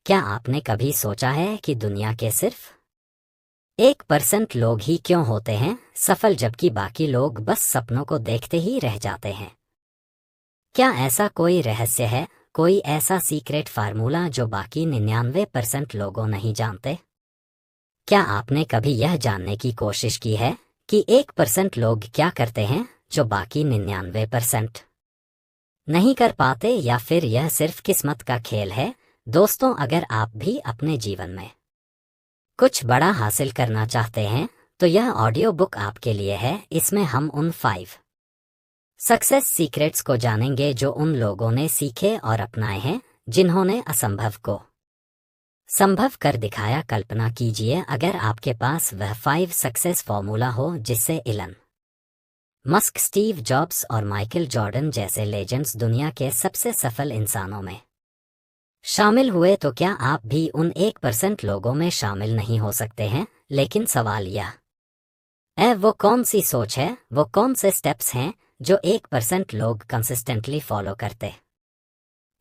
क्या आपने कभी सोचा है कि दुनिया के सिर्फ 1% लोग ही क्यों होते हैं सफल, जबकि बाकी लोग बस सपनों को देखते ही रह जाते हैं? क्या ऐसा कोई रहस्य है, कोई ऐसा सीक्रेट फार्मूला जो बाकी 99% लोगों नहीं जानते? क्या आपने कभी यह जानने की कोशिश की है कि 1% लोग क्या करते हैं जो बाकी 99% नहीं कर पाते, या फिर यह सिर्फ किस्मत का खेल है? दोस्तों, अगर आप भी अपने जीवन में कुछ बड़ा हासिल करना चाहते हैं तो यह ऑडियो बुक आपके लिए है। इसमें हम उन 5 सक्सेस सीक्रेट्स को जानेंगे जो उन लोगों ने सीखे और अपनाए हैं जिन्होंने असंभव को संभव कर दिखाया। कल्पना कीजिए अगर आपके पास वह 5 सक्सेस फॉर्मूला हो जिससे इलन मस्क, स्टीव जॉब्स और माइकल जॉर्डन जैसे लेजेंड्स दुनिया के सबसे सफल इंसानों में शामिल हुए, तो क्या आप भी उन 1% लोगों में शामिल नहीं हो सकते हैं? लेकिन सवाल यह है, वो कौन सी सोच है, वो कौन से स्टेप्स हैं जो 1% लोग कंसिस्टेंटली फॉलो करते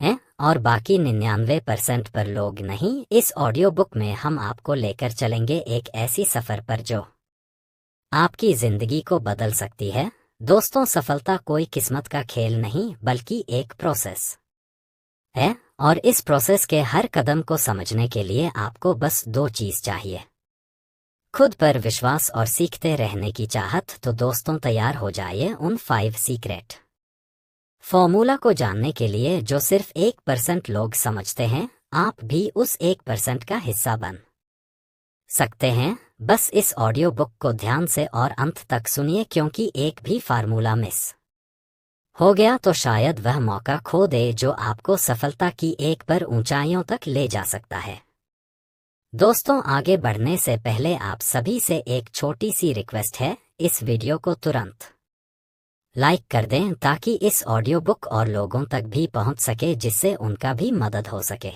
हैं और बाकी 99% पर लोग नहीं? इस ऑडियो बुक में हम आपको लेकर चलेंगे एक ऐसी सफर पर जो आपकी जिंदगी को बदल सकती है। दोस्तों, सफलता कोई किस्मत का खेल नहीं बल्कि एक प्रोसेस है, और इस प्रोसेस के हर कदम को समझने के लिए आपको बस 2 चीज चाहिए, खुद पर विश्वास और सीखते रहने की चाहत। तो दोस्तों, तैयार हो जाइए उन 5 सीक्रेट फॉर्मूला को जानने के लिए जो सिर्फ 1% लोग समझते हैं। आप भी उस 1% का हिस्सा बन सकते हैं। बस इस ऑडियो बुक को ध्यान से और अंत तक सुनिए, क्योंकि एक भी फार्मूला मिस हो गया तो शायद वह मौका खो दे जो आपको सफलता की एक पर ऊंचाइयों तक ले जा सकता है। दोस्तों, आगे बढ़ने से पहले आप सभी से एक छोटी सी रिक्वेस्ट है, इस वीडियो को तुरंत लाइक कर दें ताकि इस ऑडियो बुक और लोगों तक भी पहुंच सके जिससे उनका भी मदद हो सके।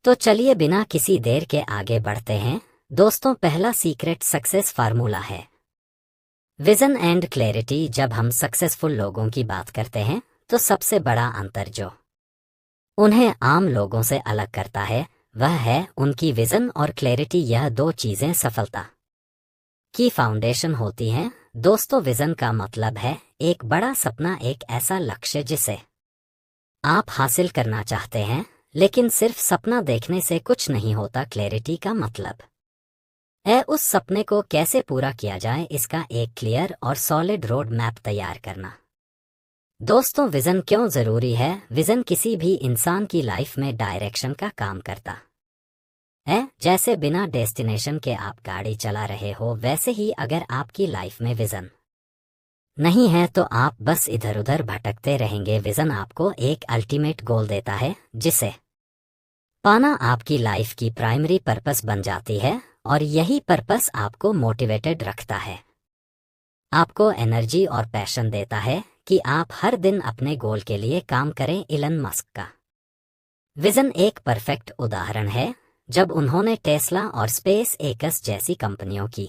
तो चलिए बिना किसी देर के आगे बढ़ते हैं। दोस्तों, पहला सीक्रेट सक्सेस फार्मूला है विजन एंड क्लैरिटी। जब हम सक्सेसफुल लोगों की बात करते हैं तो सबसे बड़ा अंतर जो उन्हें आम लोगों से अलग करता है वह है उनकी विजन और क्लैरिटी। यह 2 चीजें सफलता की फाउंडेशन होती हैं। दोस्तों, विजन का मतलब है एक बड़ा सपना, एक ऐसा लक्ष्य जिसे आप हासिल करना चाहते हैं। लेकिन सिर्फ सपना देखने से कुछ नहीं होता। क्लैरिटी का मतलब है उस सपने को कैसे पूरा किया जाए, इसका एक क्लियर और सॉलिड रोड मैप तैयार करना। दोस्तों, विजन क्यों जरूरी है? विजन किसी भी इंसान की लाइफ में डायरेक्शन का काम करता है। जैसे बिना डेस्टिनेशन के आप गाड़ी चला रहे हो, वैसे ही अगर आपकी लाइफ में विजन नहीं है तो आप बस इधर उधर भटकते रहेंगे। विजन आपको एक अल्टीमेट गोल देता है जिसे पाना आपकी लाइफ की प्राइमरी पर्पस बन जाती है, और यही पर्पस आपको मोटिवेटेड रखता है, आपको एनर्जी और पैशन देता है कि आप हर दिन अपने गोल के लिए काम करें। इलन मस्क का विजन एक परफेक्ट उदाहरण है। जब उन्होंने टेस्ला और स्पेस एक्स जैसी कंपनियों की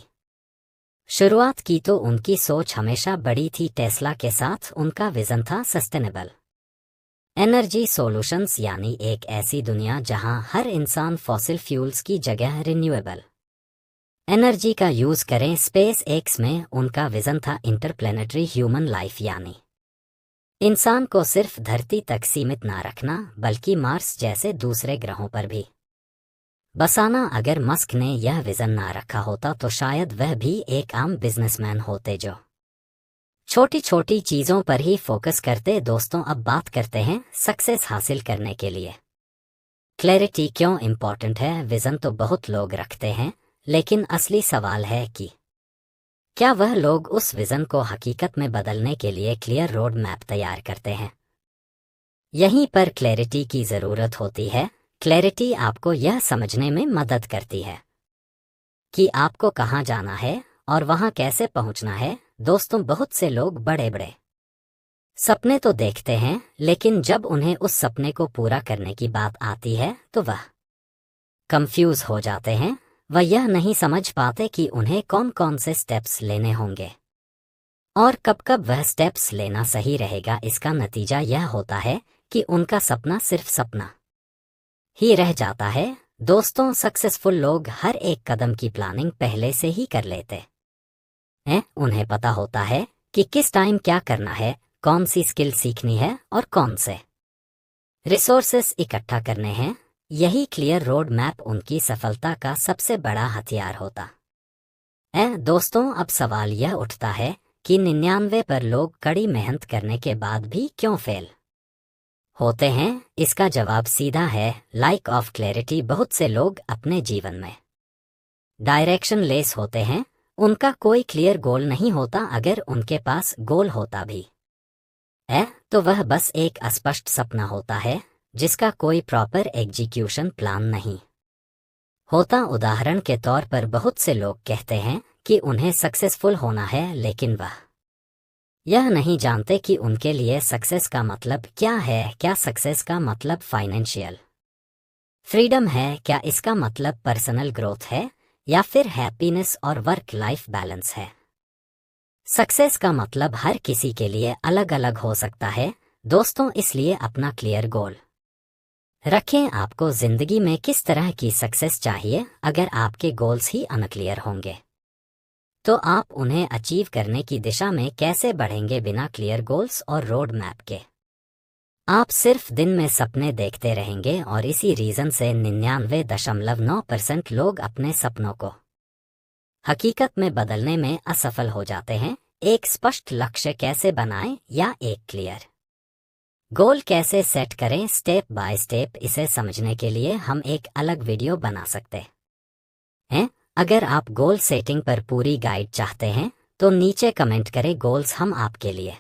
शुरुआत की तो उनकी सोच हमेशा बड़ी थी। टेस्ला के साथ उनका विजन था सस्टेनेबल एनर्जी सॉल्यूशंस, यानी एक ऐसी दुनिया जहां हर इंसान फॉसिल फ्यूल्स की जगह रिन्यूएबल एनर्जी का यूज करें। स्पेस एक्स में उनका विजन था इंटरप्लेनेटरी ह्यूमन लाइफ, यानी इंसान को सिर्फ धरती तक सीमित ना रखना बल्कि मार्स जैसे दूसरे ग्रहों पर भी बसाना। अगर मस्क ने यह विजन ना रखा होता तो शायद वह भी एक आम बिजनेसमैन होते जो छोटी छोटी चीजों पर ही फोकस करते। दोस्तों, अब बात करते हैं सक्सेस हासिल करने के लिए क्लैरिटी क्यों इंपॉर्टेंट है। विजन तो बहुत लोग रखते हैं, लेकिन असली सवाल है कि क्या वह लोग उस विजन को हकीकत में बदलने के लिए क्लियर रोड मैप तैयार करते हैं? यहीं पर क्लैरिटी की जरूरत होती है। क्लैरिटी आपको यह समझने में मदद करती है कि आपको कहाँ जाना है और वहां कैसे पहुंचना है। दोस्तों, बहुत से लोग बड़े बड़े सपने तो देखते हैं, लेकिन जब उन्हें उस सपने को पूरा करने की बात आती है तो वह कंफ्यूज हो जाते हैं। वह यह नहीं समझ पाते कि उन्हें कौन कौन से स्टेप्स लेने होंगे और कब कब वह स्टेप्स लेना सही रहेगा। इसका नतीजा यह होता है कि उनका सपना सिर्फ सपना ही रह जाता है। दोस्तों, सक्सेसफुल लोग हर एक कदम की प्लानिंग पहले से ही कर लेते हैं। उन्हें पता होता है कि किस टाइम क्या करना है, कौन सी स्किल सीखनी है और कौन से रिसोर्सेस इकट्ठा करने हैं। यही क्लियर रोड मैप उनकी सफलता का सबसे बड़ा हथियार होता है। दोस्तों, अब सवाल यह उठता है कि 99 पर लोग कड़ी मेहनत करने के बाद भी क्यों फेल होते हैं। इसका जवाब सीधा है, लाइक ऑफ क्लैरिटी। बहुत से लोग अपने जीवन में डायरेक्शन लेस होते हैं। उनका कोई क्लियर गोल नहीं होता। अगर उनके पास गोल होता भी है तो वह बस एक अस्पष्ट सपना होता है जिसका कोई प्रॉपर एग्जीक्यूशन प्लान नहीं होता। उदाहरण के तौर पर बहुत से लोग कहते हैं कि उन्हें सक्सेसफुल होना है, लेकिन वह यह नहीं जानते कि उनके लिए सक्सेस का मतलब क्या है। क्या सक्सेस का मतलब फाइनेंशियल फ्रीडम है? क्या इसका मतलब पर्सनल ग्रोथ है, या फिर हैप्पीनेस और वर्क लाइफ बैलेंस है? सक्सेस का मतलब हर किसी के लिए अलग अलग हो सकता है दोस्तों, इसलिए अपना क्लियर गोल रखें। आपको जिंदगी में किस तरह की सक्सेस चाहिए? अगर आपके गोल्स ही अनक्लियर होंगे तो आप उन्हें अचीव करने की दिशा में कैसे बढ़ेंगे? बिना क्लियर गोल्स और रोड मैप के आप सिर्फ दिन में सपने देखते रहेंगे, और इसी रीजन से 99.9% लोग अपने सपनों को हकीकत में बदलने में असफल हो जाते हैं। एक स्पष्ट लक्ष्य कैसे बनाएं, या एक क्लियर गोल कैसे सेट करें? स्टेप बाय स्टेप इसे समझने के लिए हम एक अलग वीडियो बना सकते हैं। अगर आप गोल सेटिंग पर पूरी गाइड चाहते हैं तो नीचे कमेंट करें गोल्स। हम आपके लिए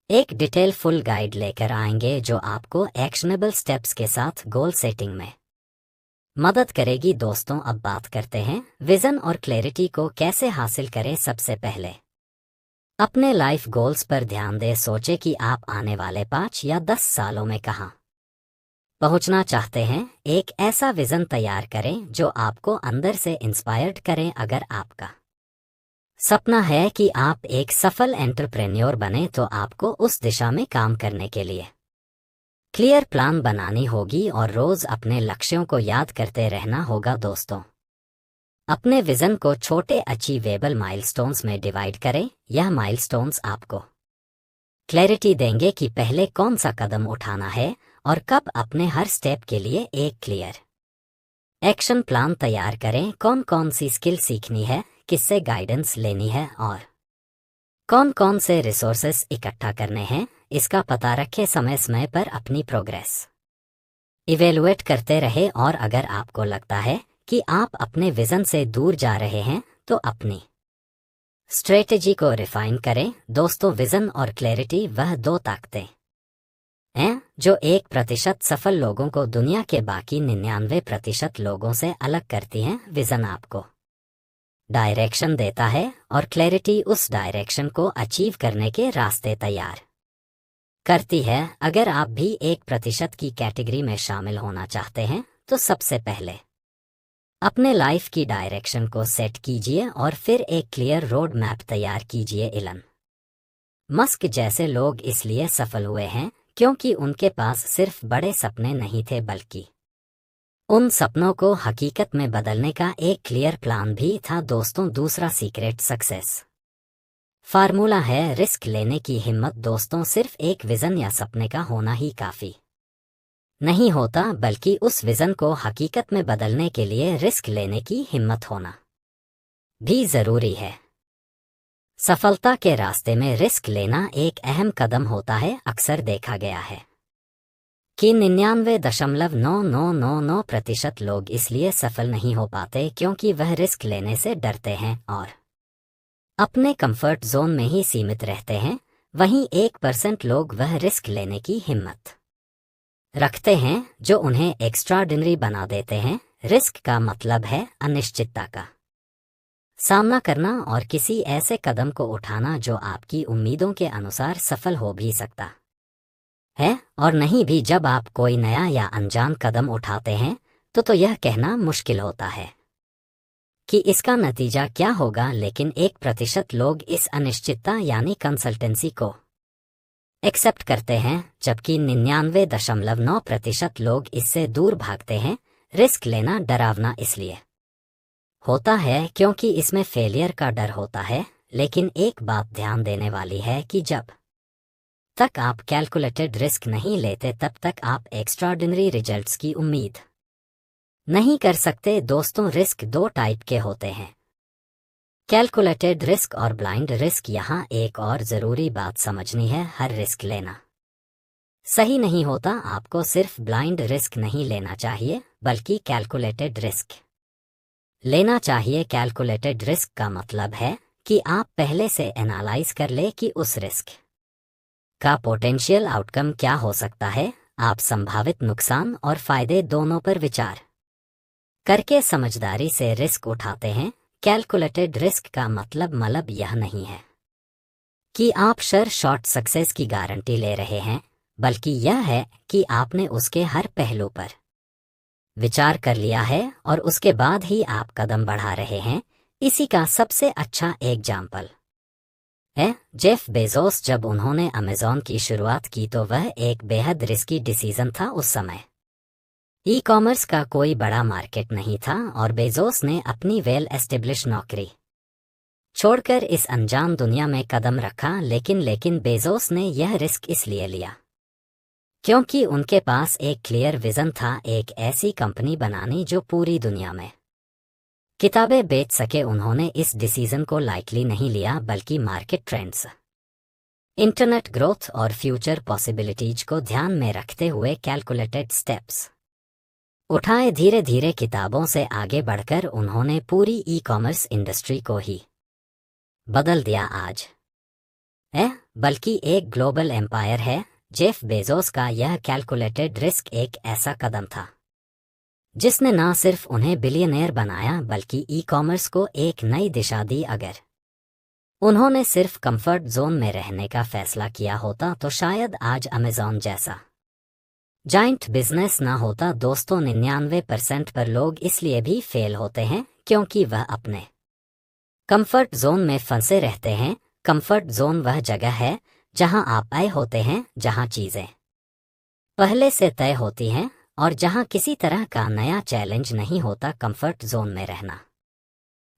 एक डिटेल फुल गाइड लेकर आएंगे जो आपको एक्शनेबल स्टेप्स के साथ गोल सेटिंग में मदद करेगी। दोस्तों, अब बात करते हैं विजन और क्लैरिटी को कैसे हासिल करें। सबसे पहले अपने लाइफ गोल्स पर ध्यान दें। सोचें कि आप आने वाले 5 या 10 सालों में कहां पहुंचना चाहते हैं। एक ऐसा विजन तैयार करें जो आपको अंदर से इंस्पायर्ड करें। अगर आपका सपना है कि आप एक सफल एंटरप्रेन्योर बने तो आपको उस दिशा में काम करने के लिए क्लियर प्लान बनानी होगी और रोज अपने लक्ष्यों को याद करते रहना होगा। दोस्तों, अपने विजन को छोटे अचीवेबल माइलस्टोन्स में डिवाइड करें। यह माइलस्टोन्स आपको क्लैरिटी देंगे कि पहले कौन सा कदम उठाना है और कब। अपने हर स्टेप के लिए एक क्लियर एक्शन प्लान तैयार करें। कौन कौन सी स्किल सीखनी है, किससे गाइडेंस लेनी है और कौन कौन से रिसोर्सेस इकट्ठा करने हैं, इसका पता रखें। समय समय पर अपनी प्रोग्रेस इवेलुएट करते रहे, और अगर आपको लगता है कि आप अपने विजन से दूर जा रहे हैं तो अपनी स्ट्रेटेजी को रिफाइन करें। दोस्तों, विजन और क्लैरिटी वह दो ताकतें हैं जो 1% सफल लोगों को दुनिया के बाकी 99% लोगों से अलग करती हैं। विजन आपको डायरेक्शन देता है और क्लैरिटी उस डायरेक्शन को अचीव करने के रास्ते तैयार करती है। अगर आप भी 1% की कैटेगरी में शामिल होना चाहते हैं तो सबसे पहले अपने लाइफ की डायरेक्शन को सेट कीजिए और फिर एक क्लियर रोड मैप तैयार कीजिए। इलन मस्क जैसे लोग इसलिए सफल हुए हैं क्योंकि उनके पास सिर्फ बड़े सपने नहीं थे, बल्कि उन सपनों को हकीकत में बदलने का एक क्लियर प्लान भी था। दोस्तों, दूसरा सीक्रेट सक्सेस फार्मूला है रिस्क लेने की हिम्मत। दोस्तों, सिर्फ एक विजन या सपने का होना ही काफी नहीं होता, बल्कि उस विजन को हकीकत में बदलने के लिए रिस्क लेने की हिम्मत होना भी जरूरी है। सफलता के रास्ते में रिस्क लेना एक अहम कदम होता है। अक्सर देखा गया है कि 99.9999% लोग इसलिए सफल नहीं हो पाते क्योंकि वह रिस्क लेने से डरते हैं और अपने कंफर्ट जोन में ही सीमित रहते हैं। वहीं 1% लोग वह रिस्क लेने की हिम्मत रखते हैं जो उन्हें एक्स्ट्राऑर्डिनरी बना देते हैं। रिस्क का मतलब है अनिश्चितता का सामना करना और किसी ऐसे कदम को उठाना जो आपकी उम्मीदों के अनुसार सफल हो भी सकता है और नहीं भी। जब आप कोई नया या अनजान कदम उठाते हैं तो यह कहना मुश्किल होता है कि इसका नतीजा क्या होगा, लेकिन 1% लोग इस अनिश्चितता यानी कंसल्टेंसी को एक्सेप्ट करते हैं, जबकि 99.9% लोग इससे दूर भागते हैं। रिस्क लेना डरावना इसलिए होता है क्योंकि इसमें फेलियर का डर होता है, लेकिन एक बात ध्यान देने वाली है कि जब तक आप कैलकुलेटेड रिस्क नहीं लेते तब तक आप एक्स्ट्राऑर्डिनरी रिजल्ट्स की उम्मीद नहीं कर सकते। दोस्तों, रिस्क दो टाइप के होते हैं, कैलकुलेटेड रिस्क और ब्लाइंड रिस्क। यहाँ एक और ज़रूरी बात समझनी है, हर रिस्क लेना सही नहीं होता। आपको सिर्फ ब्लाइंड रिस्क नहीं लेना चाहिए, बल्कि कैलकुलेटेड रिस्क लेना चाहिए। कैलकुलेटेड रिस्क का मतलब है कि आप पहले से एनालाइज कर ले कि उस रिस्क का पोटेंशियल आउटकम क्या हो सकता है। आप संभावित नुकसान और फायदे दोनों पर विचार करके समझदारी से रिस्क उठाते हैं। कैलकुलेटेड रिस्क का मतलब यह नहीं है कि आप शॉर्ट सक्सेस की गारंटी ले रहे हैं, बल्कि यह है कि आपने उसके हर पहलू पर विचार कर लिया है और उसके बाद ही आप कदम बढ़ा रहे हैं। इसी का सबसे अच्छा एग्जाम्पल है जेफ बेजोस। जब उन्होंने अमेज़ॉन की शुरुआत की तो वह एक बेहद रिस्की डिसीजन था। उस समय ई कॉमर्स का कोई बड़ा मार्केट नहीं था और बेजोस ने अपनी वेल एस्टेब्लिश नौकरी छोड़कर इस अनजान दुनिया में कदम रखा। लेकिन बेजोस ने यह रिस्क इसलिए लिया क्योंकि उनके पास एक क्लियर विजन था, एक ऐसी कंपनी बनानी जो पूरी दुनिया में किताबें बेच सके। उन्होंने इस डिसीजन को लाइटली नहीं लिया, बल्कि मार्केट ट्रेंड्स, इंटरनेट ग्रोथ और फ्यूचर पॉसिबिलिटीज को ध्यान में रखते हुए कैलकुलेटेड स्टेप्स उठाए। धीरे धीरे किताबों से आगे बढ़कर उन्होंने पूरी ई कॉमर्स इंडस्ट्री को ही बदल दिया। आज बल्कि एक ग्लोबल एम्पायर है। जेफ बेजोस का यह कैलकुलेटेड रिस्क एक ऐसा कदम था जिसने न सिर्फ उन्हें बिलियनेयर बनाया, बल्कि ई कॉमर्स को एक नई दिशा दी। अगर उन्होंने सिर्फ कंफर्ट जोन में रहने का फैसला किया होता तो शायद आज अमेज़ॉन जैसा जाइंट बिजनेस ना होता। दोस्तों, 99% पर लोग इसलिए भी फेल होते हैं क्योंकि वह अपने कंफर्ट जोन में फंसे रहते हैं। कंफर्ट जोन वह जगह है जहां आप आए होते हैं, जहां चीजें पहले से तय होती हैं और जहां किसी तरह का नया चैलेंज नहीं होता। कंफर्ट जोन में रहना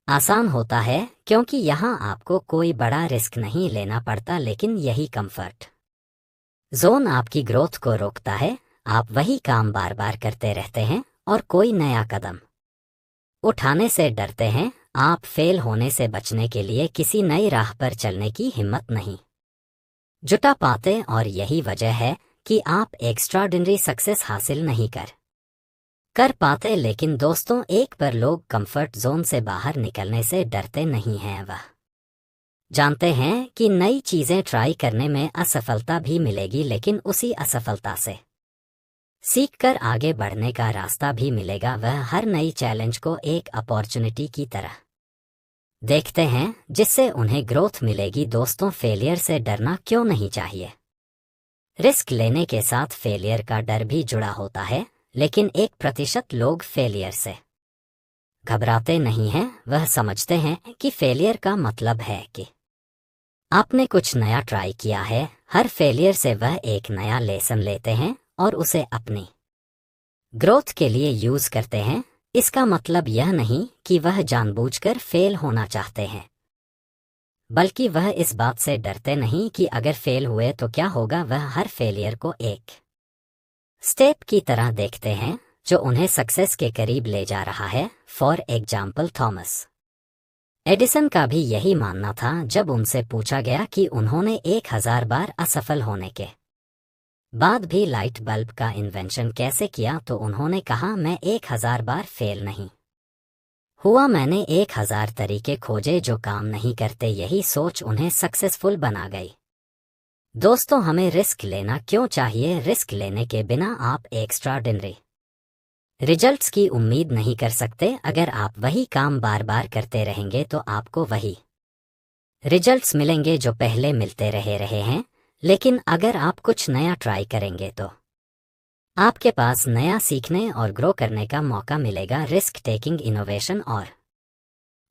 आसान होता है क्योंकि यहां आपको कोई बड़ा रिस्क नहीं लेना पड़ता, लेकिन यही कंफर्ट जोन आपकी ग्रोथ को रोकता है। आप वही काम बार बार करते रहते हैं और कोई नया कदम उठाने से डरते हैं। आप फेल होने से बचने के लिए किसी नई राह पर चलने की हिम्मत नहीं जुटा पाते, और यही वजह है कि आप एक्स्ट्राऑर्डिनरी सक्सेस हासिल नहीं कर पाते। लेकिन दोस्तों, एक पर लोग कंफर्ट जोन से बाहर निकलने से डरते नहीं हैं। वह जानते हैं कि नई चीजें ट्राई करने में असफलता भी मिलेगी, लेकिन उसी असफलता से सीखकर आगे बढ़ने का रास्ता भी मिलेगा। वह हर नई चैलेंज को एक अपॉर्चुनिटी की तरह देखते हैं जिससे उन्हें ग्रोथ मिलेगी। दोस्तों, फेलियर से डरना क्यों नहीं चाहिए? रिस्क लेने के साथ फेलियर का डर भी जुड़ा होता है, लेकिन 1% लोग फेलियर से घबराते नहीं हैं। वह समझते हैं कि फेलियर का मतलब है कि आपने कुछ नया ट्राई किया है। हर फेलियर से वह एक नया लेसन लेते हैं और उसे अपनी ग्रोथ के लिए यूज करते हैं। इसका मतलब यह नहीं कि वह जानबूझकर फेल होना चाहते हैं, बल्कि वह इस बात से डरते नहीं कि अगर फेल हुए तो क्या होगा। वह हर फेलियर को एक स्टेप की तरह देखते हैं जो उन्हें सक्सेस के करीब ले जा रहा है। फॉर एग्जाम्पल, थॉमस एडिसन का भी यही मानना था। जब उनसे पूछा गया कि उन्होंने 1000 बार असफल होने के बाद भी लाइट बल्ब का इन्वेंशन कैसे किया, तो उन्होंने कहा, मैं 1000 बार फेल नहीं हुआ, मैंने 1000 तरीके खोजे जो काम नहीं करते। यही सोच उन्हें सक्सेसफुल बना गई। दोस्तों, हमें रिस्क लेना क्यों चाहिए? रिस्क लेने के बिना आप एक्स्ट्राऑर्डिनरी रिजल्ट्स की उम्मीद नहीं कर सकते। अगर आप वही काम बार बार करते रहेंगे तो आपको वही रिजल्ट्स मिलेंगे जो पहले मिलते रहे हैं। लेकिन अगर आप कुछ नया ट्राई करेंगे तो आपके पास नया सीखने और ग्रो करने का मौका मिलेगा। रिस्क टेकिंग इनोवेशन और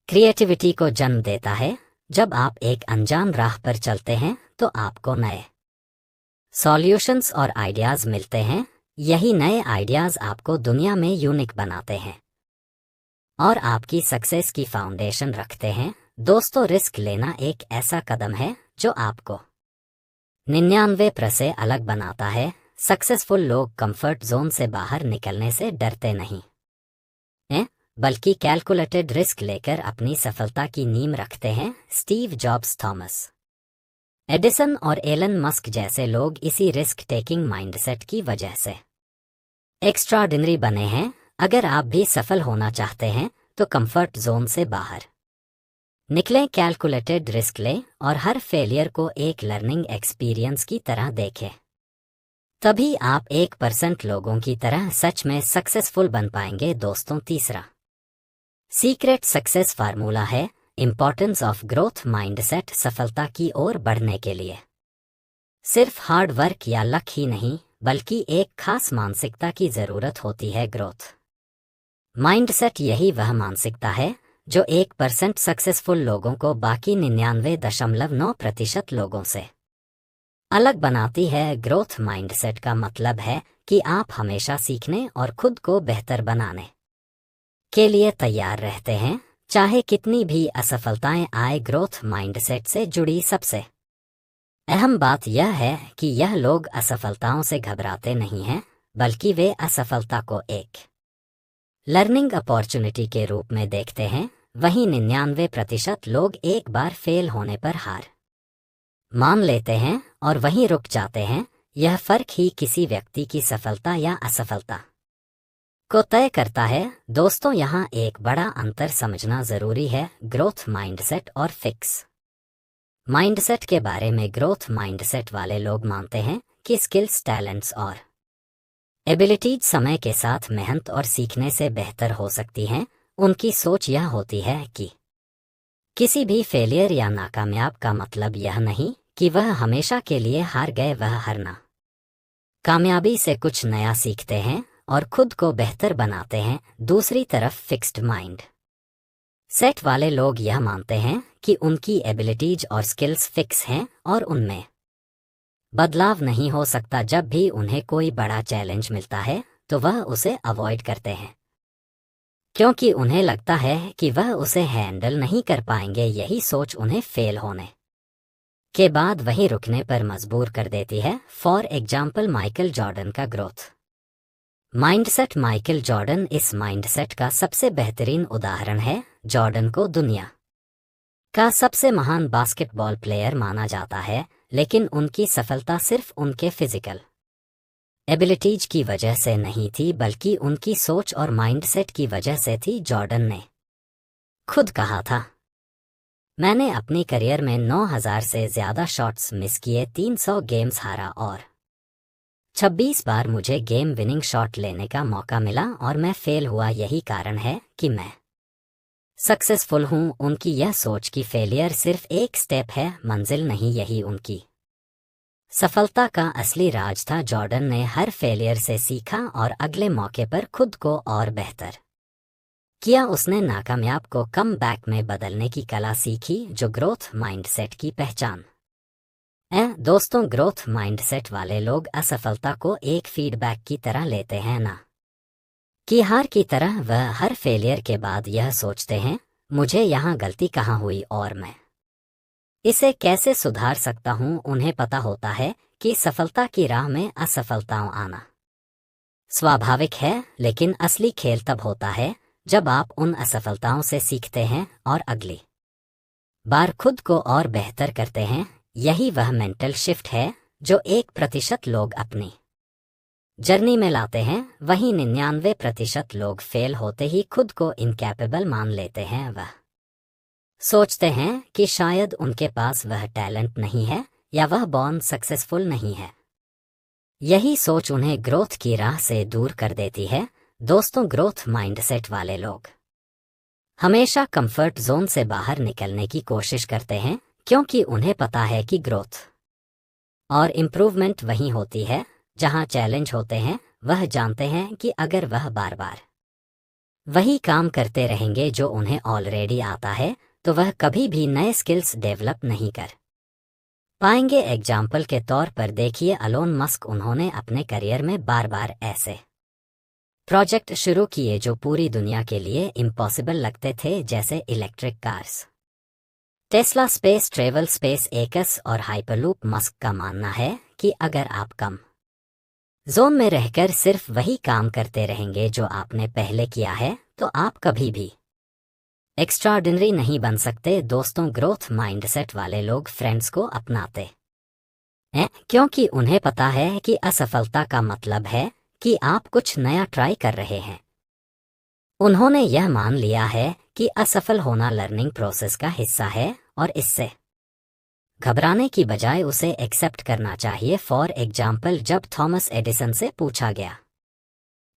क्रिएटिविटी को जन्म देता है। जब आप एक अनजान राह पर चलते हैं तो आपको नए सॉल्यूशंस और आइडियाज मिलते हैं। यही नए आइडियाज आपको दुनिया में यूनिक बनाते हैं और आपकी सक्सेस की फाउंडेशन रखते हैं। दोस्तों, रिस्क लेना एक ऐसा कदम है जो आपको 99% से अलग बनाता है। सक्सेसफुल लोग कंफर्ट जोन से बाहर निकलने से डरते नहीं हैं, बल्कि कैलकुलेटेड रिस्क लेकर अपनी सफलता की नींव रखते हैं। स्टीव जॉब्स, थॉमस एडिसन और एलन मस्क जैसे लोग इसी रिस्क टेकिंग माइंडसेट की वजह से एक्स्ट्राऑर्डिनरी बने हैं। अगर आप भी सफल होना चाहते हैं तो कंफर्ट जोन से बाहर निकलें, कैलकुलेटेड रिस्क लें और हर फेलियर को एक लर्निंग एक्सपीरियंस की तरह देखें। तभी आप 1% लोगों की तरह सच में सक्सेसफुल बन पाएंगे। दोस्तों, तीसरा सीक्रेट सक्सेस फार्मूला है इंपॉर्टेंस ऑफ ग्रोथ माइंडसेट। सफलता की ओर बढ़ने के लिए सिर्फ हार्ड वर्क या लक ही नहीं, बल्कि एक खास मानसिकता की जरूरत होती है। ग्रोथ माइंडसेट यही वह मानसिकता है जो 1% सक्सेसफुल लोगों को बाकी 99.9% लोगों से अलग बनाती है। ग्रोथ माइंडसेट का मतलब है कि आप हमेशा सीखने और खुद को बेहतर बनाने के लिए तैयार रहते हैं, चाहे कितनी भी असफलताएं आए। ग्रोथ माइंडसेट से जुड़ी सबसे अहम बात यह है कि यह लोग असफलताओं से घबराते नहीं हैं, बल्कि वे असफलता को एक लर्निंग अपॉर्चुनिटी के रूप में देखते हैं। वहीं 99% लोग एक बार फेल होने पर हार मान लेते हैं और वहीं रुक जाते हैं। यह फर्क ही किसी व्यक्ति की सफलता या असफलता को तय करता है। दोस्तों, यहाँ एक बड़ा अंतर समझना जरूरी है, ग्रोथ माइंडसेट और फिक्स माइंडसेट के बारे में। ग्रोथ माइंडसेट वाले लोग मानते हैं कि स्किल्स, टैलेंट्स और एबिलिटीज समय के साथ मेहनत और सीखने से बेहतर हो सकती हैं। उनकी सोच यह होती है कि किसी भी फेलियर या नाकामयाब का मतलब यह नहीं कि वह हमेशा के लिए हार गए। वह हर ना कामयाबी से कुछ नया सीखते हैं और खुद को बेहतर बनाते हैं। दूसरी तरफ फिक्स्ड माइंड सेट वाले लोग यह मानते हैं कि उनकी एबिलिटीज और स्किल्स फिक्स हैं और उनमें बदलाव नहीं हो सकता। जब भी उन्हें कोई बड़ा चैलेंज मिलता है तो वह उसे अवॉइड करते हैं, क्योंकि उन्हें लगता है कि वह उसे हैंडल नहीं कर पाएंगे। यही सोच उन्हें फेल होने के बाद वहीं रुकने पर मजबूर कर देती है। फॉर एग्जाम्पल, माइकल जॉर्डन का ग्रोथ माइंडसेट। माइकल जॉर्डन इस माइंडसेट का सबसे बेहतरीन उदाहरण है। जॉर्डन को दुनिया का सबसे महान बास्केटबॉल प्लेयर माना जाता है, लेकिन उनकी सफलता सिर्फ उनके फिजिकल एबिलिटीज की वजह से नहीं थी, बल्कि उनकी सोच और माइंडसेट की वजह से थी। जॉर्डन ने खुद कहा था, मैंने अपनी करियर में 9000 से ज्यादा शॉट्स मिस किए, 300 गेम्स हारा और 26 बार मुझे गेम विनिंग शॉट लेने का मौका मिला और मैं फेल हुआ। यही कारण है कि मैं सक्सेसफुल हूं। उनकी यह सोच कि फेलियर सिर्फ एक स्टेप है, मंजिल नहीं, यही उनकी सफलता का असली राज था। जॉर्डन ने हर फेलियर से सीखा और अगले मौके पर खुद को और बेहतर किया। उसने नाकामयाब को कम बैक में बदलने की कला सीखी, जो ग्रोथ माइंडसेट की पहचान है। दोस्तों, ग्रोथ माइंडसेट वाले लोग असफलता को एक फीडबैक की तरह लेते हैं, ना कि हार की तरह। वह हर फेलियर के बाद यह सोचते हैं, मुझे यहाँ गलती कहाँ हुई और मैं इसे कैसे सुधार सकता हूँ। उन्हें पता होता है कि सफलता की राह में असफलताओं आना स्वाभाविक है, लेकिन असली खेल तब होता है जब आप उन असफलताओं से सीखते हैं और अगली बार खुद को और बेहतर करते हैं। यही वह मेंटल शिफ्ट है जो 1% लोग अपनी जर्नी में लाते हैं। वहीं 99% लोग फेल होते ही खुद को इनकैपेबल मान लेते हैं। वह सोचते हैं कि शायद उनके पास वह टैलेंट नहीं है या वह बॉर्न सक्सेसफुल नहीं है। यही सोच उन्हें ग्रोथ की राह से दूर कर देती है। दोस्तों, ग्रोथ माइंडसेट वाले लोग हमेशा कंफर्ट जोन से बाहर निकलने की कोशिश करते हैं, क्योंकि उन्हें पता है कि ग्रोथ और इम्प्रूवमेंट वहीं होती है जहां चैलेंज होते हैं। वह जानते हैं कि अगर वह बार बार वही काम करते रहेंगे जो उन्हें ऑलरेडी आता है, तो वह कभी भी नए स्किल्स डेवलप नहीं कर पाएंगे। एग्जाम्पल के तौर पर देखिए एलोन मस्क, उन्होंने अपने करियर में बार बार ऐसे प्रोजेक्ट शुरू किए जो पूरी दुनिया के लिए इम्पॉसिबल लगते थे, जैसे electric cars, Tesla, space travel, space x और हाइपरलूप। मस्क का मानना है कि अगर आप कम जोन में रहकर सिर्फ वही काम करते रहेंगे जो आपने पहले किया है, तो आप कभी भी एक्स्ट्राऑर्डिनरी नहीं बन सकते। दोस्तों, ग्रोथ माइंडसेट वाले लोग फ्रेंड्स को अपनाते हैं क्योंकि उन्हें पता है कि असफलता का मतलब है कि आप कुछ नया ट्राई कर रहे हैं। उन्होंने यह मान लिया है कि असफल होना लर्निंग प्रोसेस का हिस्सा है और इससे घबराने की बजाय उसे एक्सेप्ट करना चाहिए। फॉर एग्जाम्पल, जब थॉमस एडिसन से पूछा गया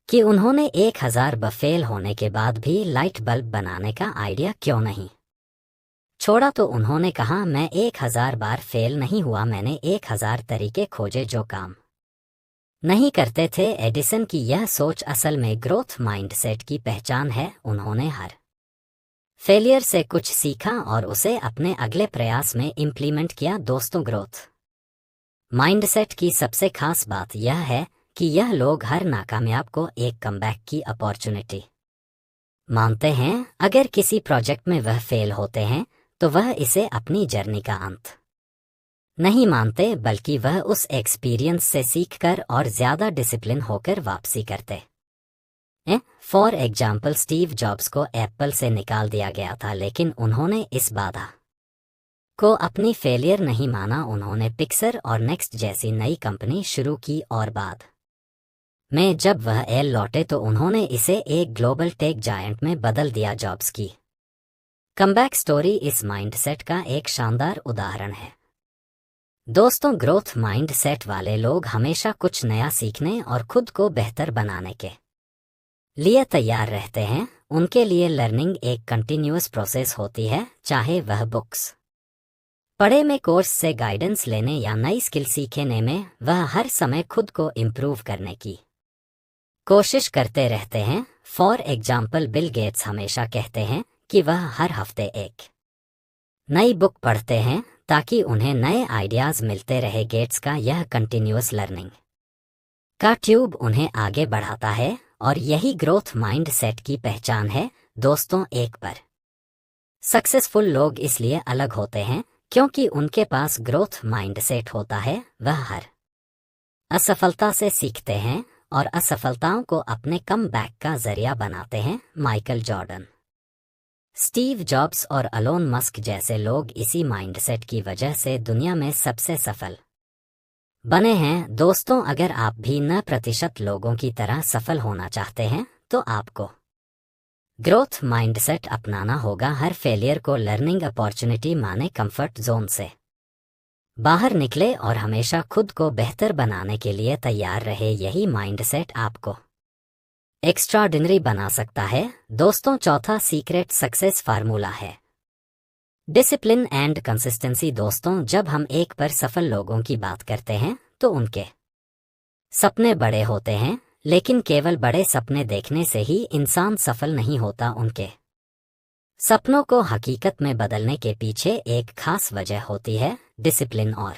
कि उन्होंने 1000 बार फेल होने के बाद भी लाइट बल्ब बनाने का आइडिया क्यों नहीं छोड़ा, तो उन्होंने कहा, मैं 1000 बार फेल नहीं हुआ, मैंने 1000 तरीके खोजे जो काम नहीं करते थे। एडिसन की यह सोच असल में ग्रोथ माइंडसेट की पहचान है। उन्होंने हर फेलियर से कुछ सीखा और उसे अपने अगले प्रयास में इम्प्लीमेंट किया। दोस्तों, ग्रोथ माइंडसेट की सबसे खास बात यह है कि यह लोग हर नाकामयाब को एक कमबैक की अपॉर्चुनिटी मानते हैं। अगर किसी प्रोजेक्ट में वह फेल होते हैं तो वह इसे अपनी जर्नी का अंत नहीं मानते, बल्कि वह उस एक्सपीरियंस से सीखकर और ज्यादा डिसिप्लिन होकर वापसी करते हैं। फॉर एग्जाम्पल, स्टीव जॉब्स को एप्पल से निकाल दिया गया था, लेकिन उन्होंने इस बाधा को अपनी फेलियर नहीं माना। उन्होंने पिक्सर और नेक्स्ट जैसी नई कंपनी शुरू की और बाद में जब वह एल लौटे तो उन्होंने इसे एक ग्लोबल टेक जायंट में बदल दिया। जॉब्स की कमबैक स्टोरी इस माइंडसेट का एक शानदार उदाहरण है। दोस्तों, ग्रोथ माइंडसेट वाले लोग हमेशा कुछ नया सीखने और खुद को बेहतर बनाने के लिए तैयार रहते हैं। उनके लिए लर्निंग एक कंटिन्यूअस प्रोसेस होती है, चाहे वह बुक्स पढ़े में, कोर्स से गाइडेंस लेने या नई स्किल सीखने में। वह हर समय खुद को इम्प्रूव करने की कोशिश करते रहते हैं। फॉर एग्जाम्पल, बिल गेट्स हमेशा कहते हैं कि वह हर हफ्ते एक नई बुक पढ़ते हैं ताकि उन्हें नए आइडियाज मिलते रहे। गेट्स का यह कंटिन्यूअस लर्निंग का ट्यूब उन्हें आगे बढ़ाता है और यही ग्रोथ माइंडसेट की पहचान है। दोस्तों, एक पर सक्सेसफुल लोग इसलिए अलग होते हैं क्योंकि उनके पास ग्रोथ माइंडसेट होता है। वह हर असफलता से सीखते हैं और असफलताओं को अपने कम बैक का जरिया बनाते हैं। माइकल जॉर्डन, स्टीव जॉब्स और एलोन मस्क जैसे लोग इसी माइंडसेट की वजह से दुनिया में सबसे सफल बने हैं। दोस्तों, अगर आप भी 9% लोगों की तरह सफल होना चाहते हैं तो आपको ग्रोथ माइंडसेट अपनाना होगा। हर फेलियर को लर्निंग अपॉर्चुनिटी माने, कंफर्ट जोन से बाहर निकले और हमेशा खुद को बेहतर बनाने के लिए तैयार रहे। यही माइंडसेट आपको एक्स्ट्राऑर्डिनरी बना सकता है। दोस्तों, चौथा सीक्रेट सक्सेस फार्मूला है डिसिप्लिन एंड कंसिस्टेंसी। दोस्तों, जब हम एक पर सफल लोगों की बात करते हैं तो उनके सपने बड़े होते हैं, लेकिन केवल बड़े सपने देखने से ही इंसान सफल नहीं होता। उनके सपनों को हकीकत में बदलने के पीछे एक खास वजह होती है, डिसिप्लिन और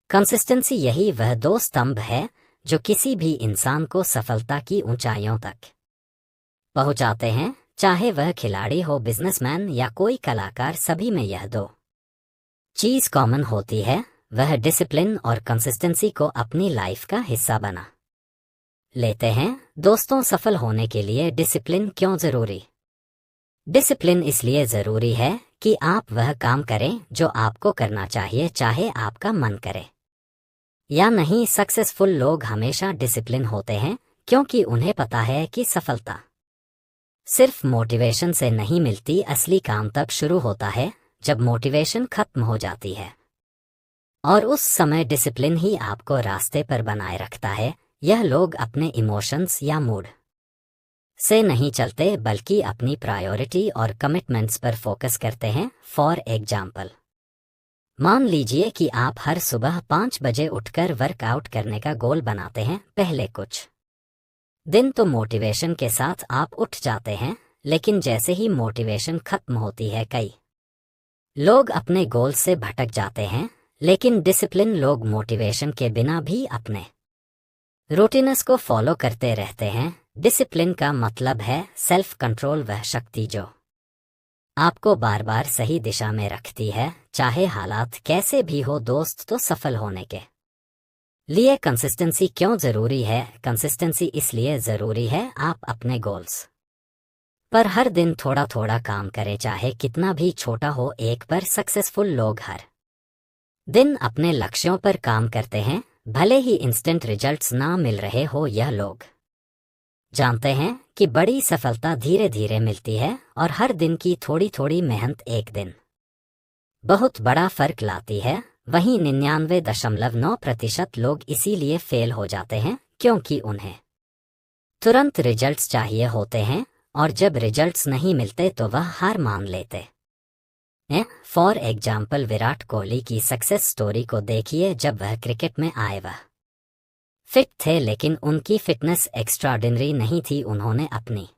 कंसिस्टेंसी। यही वह दो स्तंभ है जो किसी भी इंसान को सफलता की ऊंचाइयों तक पहुंचाते हैं, चाहे वह खिलाड़ी हो, बिजनेसमैन या कोई कलाकार। सभी में यह दो चीज कॉमन होती है, वह डिसिप्लिन और कंसिस्टेंसी को अपनी लाइफ का हिस्सा बना लेते हैं। दोस्तों, सफल होने के लिए डिसिप्लिन क्यों जरूरी? डिसिप्लिन इसलिए जरूरी है कि आप वह काम करें जो आपको करना चाहिए, चाहे आपका मन करे या नहीं। सक्सेसफुल लोग हमेशा डिसिप्लिन होते हैं क्योंकि उन्हें पता है कि सफलता सिर्फ मोटिवेशन से नहीं मिलती। असली काम तब शुरू होता है जब मोटिवेशन खत्म हो जाती है, और उस समय डिसिप्लिन ही आपको रास्ते पर बनाए रखता है। यह लोग अपने इमोशंस या मूड से नहीं चलते, बल्कि अपनी प्रायोरिटी और कमिटमेंट्स पर फोकस करते हैं। फॉर एग्जाम्पल, मान लीजिए कि आप हर सुबह 5 बजे उठकर वर्कआउट करने का गोल बनाते हैं। पहले कुछ दिन तो मोटिवेशन के साथ आप उठ जाते हैं, लेकिन जैसे ही मोटिवेशन खत्म होती है, कई लोग अपने गोल से भटक जाते हैं। लेकिन डिसिप्लिन लोग मोटिवेशन के बिना भी अपने रूटीन्स को फॉलो करते रहते हैं। डिसिप्लिन का मतलब है सेल्फ कंट्रोल, वह शक्ति जो आपको बार बार सही दिशा में रखती है, चाहे हालात कैसे भी हो। दोस्त, तो सफल होने के लिए कंसिस्टेंसी क्यों जरूरी है? कंसिस्टेंसी इसलिए जरूरी है आप अपने गोल्स पर हर दिन थोड़ा थोड़ा काम करें, चाहे कितना भी छोटा हो। एक पर सक्सेसफुल लोग हर दिन अपने लक्ष्यों पर काम करते हैं, भले ही इंस्टेंट रिजल्ट्स ना मिल रहे हो। यह लोग जानते हैं कि बड़ी सफलता धीरे धीरे मिलती है और हर दिन की थोड़ी थोड़ी मेहनत एक दिन बहुत बड़ा फर्क लाती है। वहीं 99.9% लोग इसीलिए फेल हो जाते हैं क्योंकि उन्हें तुरंत रिजल्ट्स चाहिए होते हैं, और जब रिजल्ट्स नहीं मिलते तो वह हार मान लेते हैं। फॉर एग्जाम्पल, विराट कोहली की सक्सेस स्टोरी को देखिए। जब वह क्रिकेट में आए वह फिट थे, लेकिन उनकी फिटनेस एक्स्ट्राऑर्डिनरी नहीं थी। उन्होंने अपनी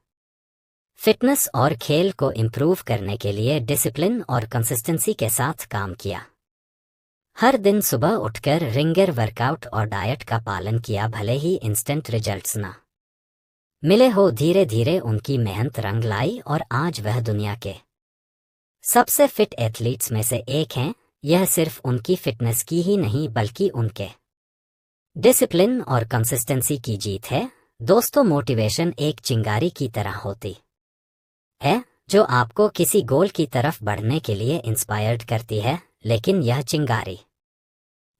फिटनेस और खेल को इम्प्रूव करने के लिए डिसिप्लिन और कंसिस्टेंसी के साथ काम किया। हर दिन सुबह उठकर रिंगर वर्कआउट और डाइट का पालन किया, भले ही इंस्टेंट रिजल्ट्स ना मिले हो। धीरे धीरे उनकी मेहनत रंग लाई और आज वह दुनिया के सबसे फिट एथलीट्स में से एक हैं। यह सिर्फ उनकी फिटनेस की ही नहीं बल्कि उनके डिसिप्लिन और कंसिस्टेंसी की जीत है। दोस्तों, मोटिवेशन एक चिंगारी की तरह होती है जो आपको किसी गोल की तरफ बढ़ने के लिए इंस्पायर्ड करती है, लेकिन यह चिंगारी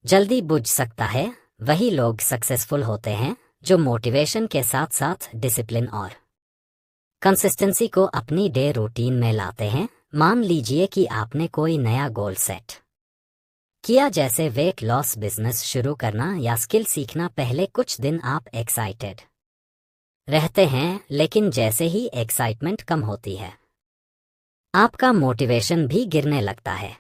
जल्दी बुझ सकता है। वही लोग सक्सेसफुल होते हैं जो मोटिवेशन के साथ साथ डिसिप्लिन और कंसिस्टेंसी को अपनी डे रूटीन में लाते हैं। मान लीजिए कि आपने कोई नया गोल सेट किया, जैसे वेट लॉस, बिजनेस शुरू करना या स्किल सीखना। पहले कुछ दिन आप एक्साइटेड रहते हैं, लेकिन जैसे ही एक्साइटमेंट कम होती है आपका मोटिवेशन भी गिरने लगता है।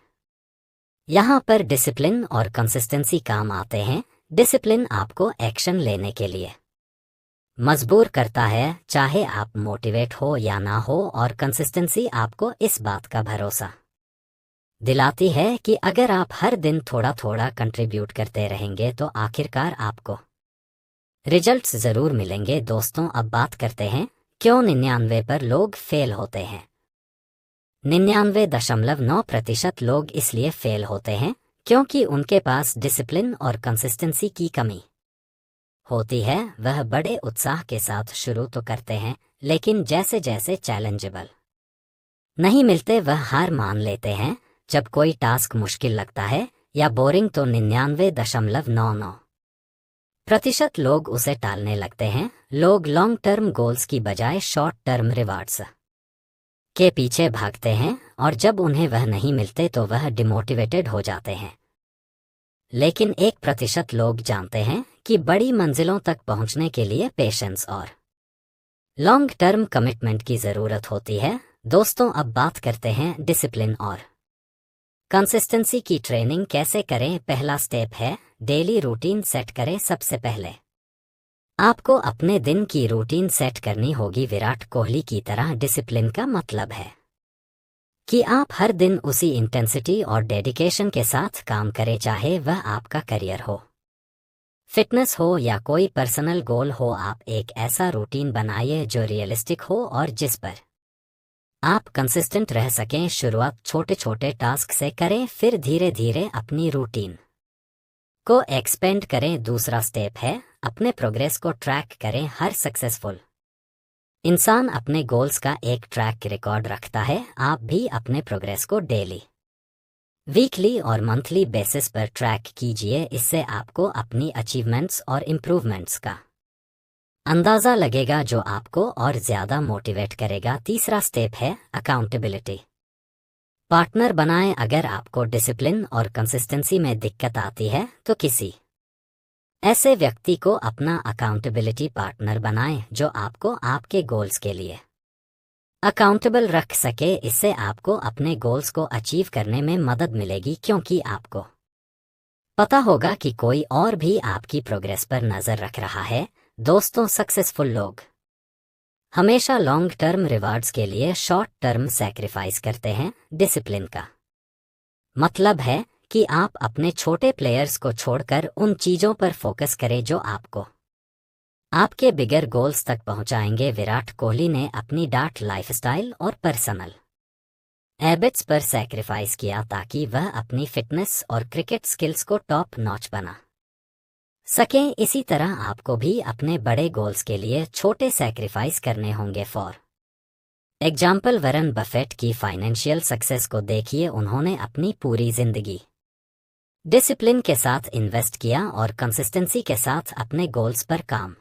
यहाँ पर डिसिप्लिन और कंसिस्टेंसी काम आते हैं। डिसिप्लिन आपको एक्शन लेने के लिए मजबूर करता है, चाहे आप मोटिवेट हो या ना हो, और कंसिस्टेंसी आपको इस बात का भरोसा दिलाती है कि अगर आप हर दिन थोड़ा थोड़ा कंट्रीब्यूट करते रहेंगे तो आखिरकार आपको रिजल्ट्स जरूर मिलेंगे। दोस्तों, अब बात करते हैं क्यों 99 पर लोग फेल होते हैं। 99.9% लोग इसलिए फेल होते हैं क्योंकि उनके पास डिसिप्लिन और कंसिस्टेंसी की कमी होती है। वह बड़े उत्साह के साथ शुरू तो करते हैं, लेकिन जैसे जैसे चैलेंजेबल नहीं मिलते वह हार मान लेते हैं। जब कोई टास्क मुश्किल लगता है या बोरिंग तो 99.99% लोग उसे टालने लगते हैं। लोग लॉन्ग टर्म गोल्स की बजाय शॉर्ट टर्म रिवार्ड्स के पीछे भागते हैं, और जब उन्हें वह नहीं मिलते तो वह डिमोटिवेटेड हो जाते हैं। लेकिन 1% लोग जानते हैं कि बड़ी मंजिलों तक पहुंचने के लिए पेशेंस और लॉन्ग टर्म कमिटमेंट की जरूरत होती है। दोस्तों, अब बात करते हैं डिसिप्लिन और कंसिस्टेंसी की ट्रेनिंग कैसे करें। पहला स्टेप है डेली रूटीन सेट करें। सबसे पहले आपको अपने दिन की रूटीन सेट करनी होगी। विराट कोहली की तरह डिसिप्लिन का मतलब है कि आप हर दिन उसी इंटेंसिटी और डेडिकेशन के साथ काम करें, चाहे वह आपका करियर हो, फिटनेस हो या कोई पर्सनल गोल हो। आप एक ऐसा रूटीन बनाइए जो रियलिस्टिक हो और जिस पर आप कंसिस्टेंट रह सकें। शुरुआत छोटे छोटे टास्क से करें, फिर धीरे धीरे अपनी रूटीन को एक्सपेंड करें। दूसरा स्टेप है अपने प्रोग्रेस को ट्रैक करें। हर सक्सेसफुल इंसान अपने गोल्स का एक ट्रैक रिकॉर्ड रखता है। आप भी अपने प्रोग्रेस को डेली, वीकली और मंथली बेसिस पर ट्रैक कीजिए। इससे आपको अपनी अचीवमेंट्स और इम्प्रूवमेंट्स का अंदाजा लगेगा, जो आपको और ज्यादा मोटिवेट करेगा। तीसरा स्टेप है अकाउंटेबिलिटी पार्टनर बनाएं। अगर आपको डिसिप्लिन और कंसिस्टेंसी में दिक्कत आती है तो किसी ऐसे व्यक्ति को अपना अकाउंटेबिलिटी पार्टनर बनाएं जो आपको आपके गोल्स के लिए अकाउंटेबल रख सके। इससे आपको अपने गोल्स को अचीव करने में मदद मिलेगी, क्योंकि आपको पता होगा कि कोई और भी आपकी प्रोग्रेस पर नजर रख रहा है। दोस्तों, सक्सेसफुल लोग हमेशा लॉन्ग टर्म रिवार्ड्स के लिए शॉर्ट टर्म सैक्रिफाइस करते हैं। डिसिप्लिन का मतलब है कि आप अपने छोटे प्लेयर्स को छोड़कर उन चीजों पर फोकस करें जो आपको आपके बिगर गोल्स तक पहुंचाएंगे। विराट कोहली ने अपनी डार्ट लाइफस्टाइल और पर्सनल हैबिट्स पर सैक्रिफाइस किया ताकि वह अपनी फिटनेस और क्रिकेट स्किल्स को टॉप नॉच बना सकें। इसी तरह आपको भी अपने बड़े गोल्स के लिए छोटे सैक्रिफाइस करने होंगे। फॉर एग्जाम्पल, वॉरेन बफेट की फाइनेंशियल सक्सेस को देखिए। उन्होंने अपनी पूरी जिंदगी डिसिप्लिन के साथ इन्वेस्ट किया और कंसिस्टेंसी के साथ अपने गोल्स पर काम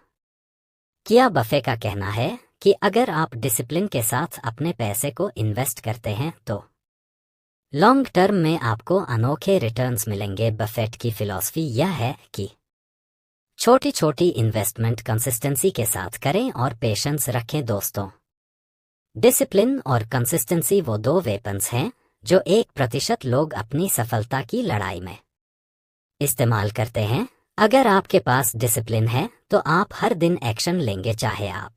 किया। बफे का कहना है कि अगर आप डिसिप्लिन के साथ अपने पैसे को इन्वेस्ट करते हैं तो लॉन्ग टर्म में आपको अनोखे रिटर्न्स मिलेंगे। बफेट की फिलॉसफी यह है कि छोटी छोटी इन्वेस्टमेंट कंसिस्टेंसी के साथ करें और पेशेंस रखें। दोस्तों, डिसिप्लिन और कंसिस्टेंसी वो दो वेपन्स हैं जो 1% लोग अपनी सफलता की लड़ाई में इस्तेमाल करते हैं। अगर आपके पास डिसिप्लिन है तो आप हर दिन एक्शन लेंगे, चाहे आप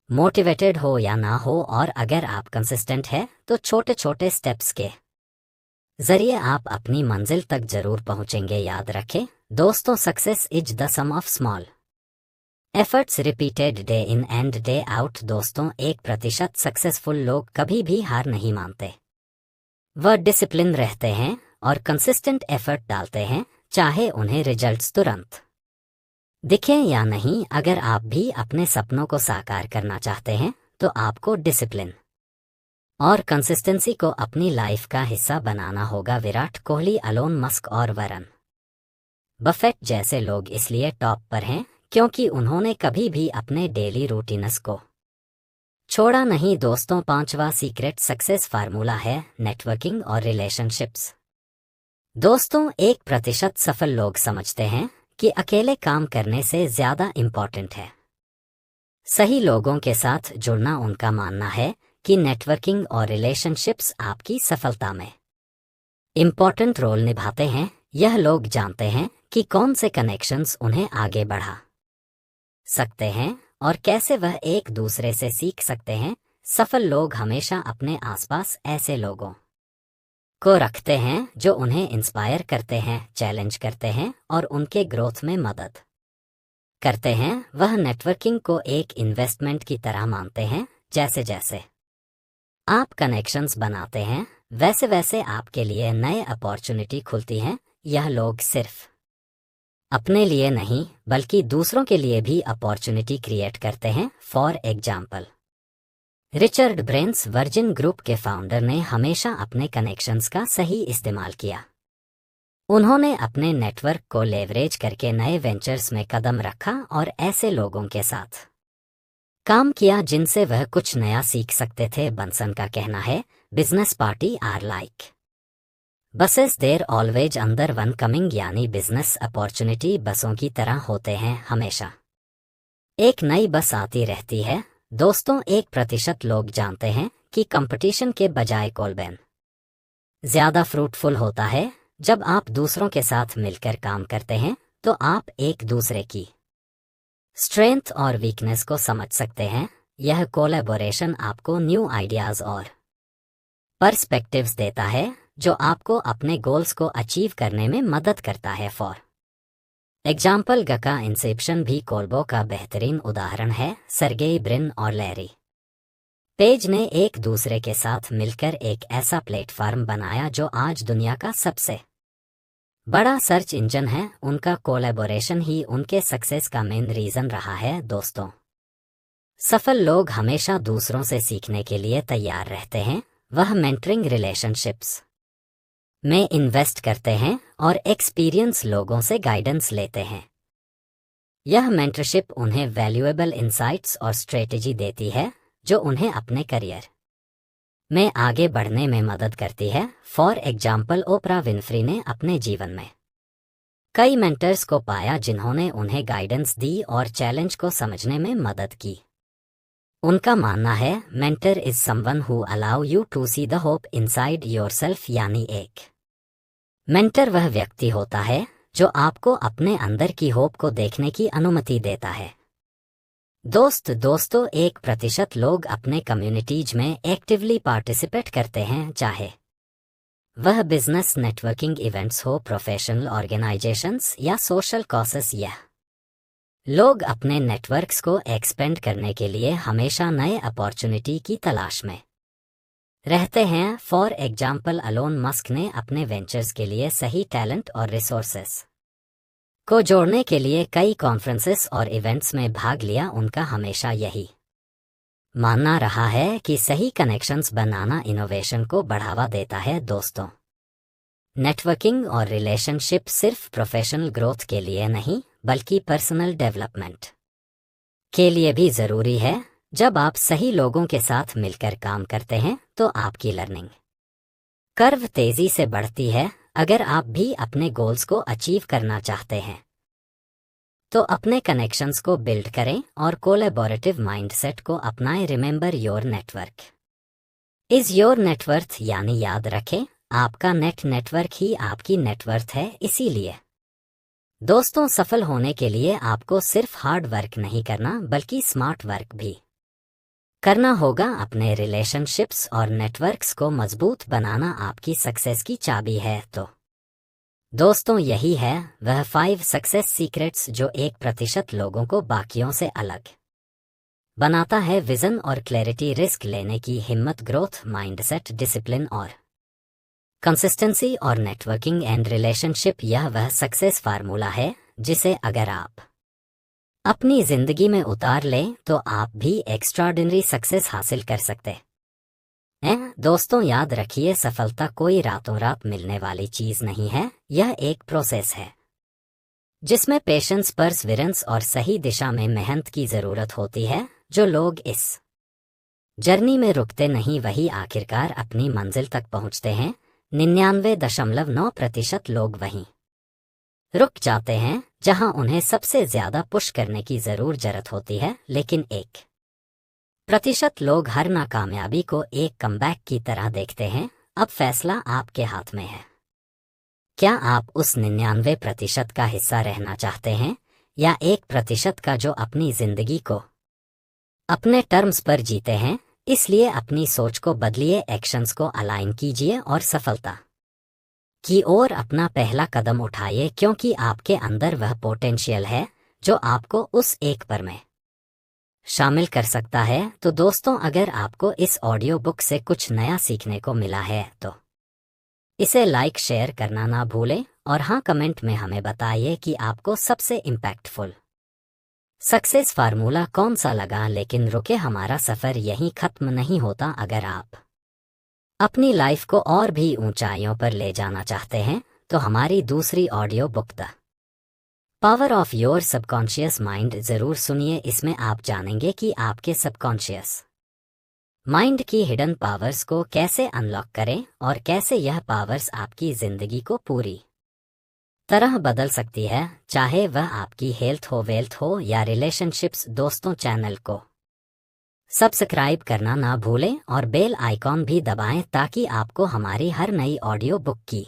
मोटिवेटेड हो या ना हो, और अगर आप कंसिस्टेंट है तो छोटे छोटे स्टेप्स के जरिए आप अपनी मंजिल तक जरूर पहुंचेंगे। याद रखें दोस्तों, success is the sum of small efforts repeated day in and day out. दोस्तों, 1% सक्सेसफुल लोग कभी भी हार नहीं मानते। वह डिसिप्लिन रहते हैं और कंसिस्टेंट एफर्ट डालते हैं, चाहे उन्हें रिजल्ट्स तुरंत दिखें या नहीं। अगर आप भी अपने सपनों को साकार करना चाहते हैं तो आपको डिसिप्लिन और कंसिस्टेंसी को अपनी लाइफ का हिस्सा बनाना होगा। विराट कोहली, एलोन मस्क और वॉरेन बफेट जैसे लोग इसलिए टॉप पर हैं क्योंकि उन्होंने कभी भी अपने डेली रूटीन्स को छोड़ा नहीं। दोस्तों, 5वां सीक्रेट सक्सेस फार्मूला है नेटवर्किंग और रिलेशनशिप्स। दोस्तों, 1% सफल लोग समझते हैं कि अकेले काम करने से ज्यादा इम्पोर्टेंट है सही लोगों के साथ जुड़ना। उनका मानना है कि नेटवर्किंग और रिलेशनशिप्स आपकी सफलता में इम्पोर्टेंट रोल निभाते हैं। यह लोग जानते हैं कि कौन से कनेक्शंस उन्हें आगे बढ़ा सकते हैं और कैसे वह एक दूसरे से सीख सकते हैं। सफल लोग हमेशा अपने आसपास ऐसे लोगों को रखते हैं जो उन्हें इंस्पायर करते हैं, चैलेंज करते हैं और उनके ग्रोथ में मदद करते हैं। वह नेटवर्किंग को एक इन्वेस्टमेंट की तरह मानते हैं। जैसे जैसे आप कनेक्शंस बनाते हैं वैसे वैसे आपके लिए नए अपॉर्चुनिटी खुलती हैं। यह लोग सिर्फ अपने लिए नहीं बल्कि दूसरों के लिए भी अपॉर्चुनिटी क्रिएट करते हैं। For example, Richard brains virgin group के फाउंडर ने हमेशा अपने कनेक्शंस का सही इस्तेमाल किया। उन्होंने अपने नेटवर्क को लेवरेज करके नए वेंचर्स में कदम रखा और ऐसे लोगों के साथ काम किया जिनसे वह कुछ नया सीख सकते थे। बंसन का कहना है, business party are like buses, there always another one coming, यानी बिजनेस अपॉर्चुनिटी बसों की तरह होते हैं, हमेशा एक नई बस आती रहती है। दोस्तों, 1% लोग जानते हैं कि कंपटीशन के बजाय कोलबैन ज्यादा फ्रूटफुल होता है। जब आप दूसरों के साथ मिलकर काम करते हैं तो आप एक दूसरे की स्ट्रेंथ और वीकनेस को समझ सकते हैं। यह कोलैबोरेशन आपको न्यू आइडियाज और पर्सपेक्टिव्स देता है जो आपको अपने गोल्स को अचीव करने में मदद करता है। फॉर एग्जाम्पल, का इंसेप्शन भी कोलबो का बेहतरीन उदाहरण है। सर्गेई ब्रिन और लैरी पेज ने एक दूसरे के साथ मिलकर एक ऐसा प्लेटफॉर्म बनाया जो आज दुनिया का सबसे बड़ा सर्च इंजन है। उनका कोलैबोरेशन ही उनके सक्सेस का मेन रीजन रहा है। दोस्तों, सफल लोग हमेशा दूसरों से सीखने के लिए तैयार रहते हैं। वह मेंटरिंग रिलेशनशिप्स में इन्वेस्ट करते हैं और एक्सपीरियंस लोगों से गाइडेंस लेते हैं। यह मेंटरशिप उन्हें वैल्यूएबल इंसाइट्स और स्ट्रेटेजी देती है जो उन्हें अपने करियर में आगे बढ़ने में मदद करती है। फॉर एग्जाम्पल, ओपरा विनफ्री ने अपने जीवन में कई मेंटर्स को पाया जिन्होंने उन्हें गाइडेंस दी और चैलेंज को समझने में मदद की। उनका मानना है, mentor is someone who allow you to see the hope inside yourself, यानी एक मेंटर वह व्यक्ति होता है जो आपको अपने अंदर की होप को देखने की अनुमति देता है। दोस्तों, 1% लोग अपने कम्युनिटीज में एक्टिवली पार्टिसिपेट करते हैं, चाहे वह बिजनेस नेटवर्किंग इवेंट्स हो, प्रोफेशनल ऑर्गेनाइजेशंस या सोशल कॉसेस, यह लोग अपने नेटवर्क्स को एक्सपेंड करने के लिए हमेशा नए अपॉर्चुनिटी की तलाश में रहते हैं। फॉर एग्जाम्पल, एलोन मस्क ने अपने वेंचर्स के लिए सही टैलेंट और रिसोर्सेस को जोड़ने के लिए कई कॉन्फ्रेंसेस और इवेंट्स में भाग लिया। उनका हमेशा यही मानना रहा है कि सही कनेक्शंस बनाना इनोवेशन को बढ़ावा देता है। दोस्तों, नेटवर्किंग और रिलेशनशिप सिर्फ प्रोफेशनल ग्रोथ के लिए नहीं बल्कि पर्सनल डेवलपमेंट के लिए भी ज़रूरी है। जब आप सही लोगों के साथ मिलकर काम करते हैं तो आपकी लर्निंग कर्व तेज़ी से बढ़ती है। अगर आप भी अपने गोल्स को अचीव करना चाहते हैं तो अपने कनेक्शंस को बिल्ड करें और कोलैबोरेटिव माइंडसेट को अपनाएं। Remember, your network is your net worth, यानी याद रखें, आपका नेटवर्क ही आपकी नेटवर्थ है। इसीलिए दोस्तों, सफल होने के लिए आपको सिर्फ हार्ड वर्क नहीं करना बल्कि स्मार्ट वर्क भी करना होगा। अपने रिलेशनशिप्स और नेटवर्क्स को मजबूत बनाना आपकी सक्सेस की चाबी है। तो दोस्तों, यही है वह 5 सक्सेस सीक्रेट्स जो 1% लोगों को बाकियों से अलग बनाता है। विजन और क्लैरिटी, रिस्क लेने की हिम्मत, ग्रोथ माइंडसेट, डिसिप्लिन और कंसिस्टेंसी, और नेटवर्किंग एंड रिलेशनशिप। यह वह सक्सेस फार्मूला है जिसे अगर आप अपनी जिंदगी में उतार लें तो आप भी एक्स्ट्राऑर्डिनरी सक्सेस हासिल कर सकते हैं। दोस्तों, याद रखिए, सफलता कोई रातों रात मिलने वाली चीज नहीं है। यह एक प्रोसेस है जिसमें पेशेंस, परसिवरेंस और सही दिशा में मेहनत की जरूरत होती है। जो लोग इस जर्नी में रुकते नहीं वही आखिरकार अपनी मंजिल तक पहुंचते हैं। 99.9% लोग वहीं रुक जाते हैं जहां उन्हें सबसे ज्यादा पुश करने की जरूरत होती है। लेकिन 1% लोग हर नाकामयाबी को एक कमबैक की तरह देखते हैं। अब फैसला आपके हाथ में है। क्या आप उस 99% का हिस्सा रहना चाहते हैं या 1% का जो अपनी जिंदगी को अपने टर्म्स पर जीते हैं? इसलिए अपनी सोच को बदलिए, एक्शंस को अलाइन कीजिए और सफलता की ओर अपना पहला कदम उठाइए, क्योंकि आपके अंदर वह पोटेंशियल है जो आपको उस 1% में शामिल कर सकता है। तो दोस्तों, अगर आपको इस ऑडियो बुक से कुछ नया सीखने को मिला है तो इसे लाइक, शेयर करना ना भूलें। और हाँ, कमेंट में हमें बताइए कि आपको सबसे इम्पैक्टफुल सक्सेस फार्मूला कौन सा लगा। लेकिन रुके, हमारा सफर यहीं खत्म नहीं होता। अगर आप अपनी लाइफ को और भी ऊंचाइयों पर ले जाना चाहते हैं तो हमारी दूसरी audio book the power of your subconscious mind जरूर सुनिए। इसमें आप जानेंगे कि आपके सबकॉन्शियस माइंड की हिडन पावर्स को कैसे अनलॉक करें और कैसे यह पावर्स आपकी जिंदगी को पूरी तरह बदल सकती है, चाहे वह आपकी हेल्थ हो, वेल्थ हो या रिलेशनशिप्स। दोस्तों, चैनल को सब्सक्राइब करना ना भूलें और बेल आइकॉन भी दबाएं ताकि आपको हमारी हर नई ऑडियो बुक की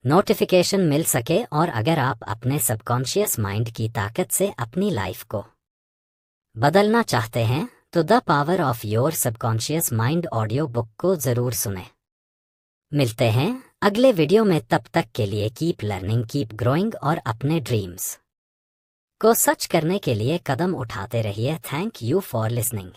नोटिफिकेशन मिल सके। और अगर आप अपने सबकॉन्शियस माइंड की ताकत से अपनी लाइफ को बदलना चाहते हैं तो the power of your subconscious mind audio book को जरूर सुनें। मिलते हैं अगले वीडियो में, तब तक के लिए कीप लर्निंग, कीप ग्रोइंग और अपने ड्रीम्स को सच करने के लिए कदम उठाते रहिए। Thank you for listening.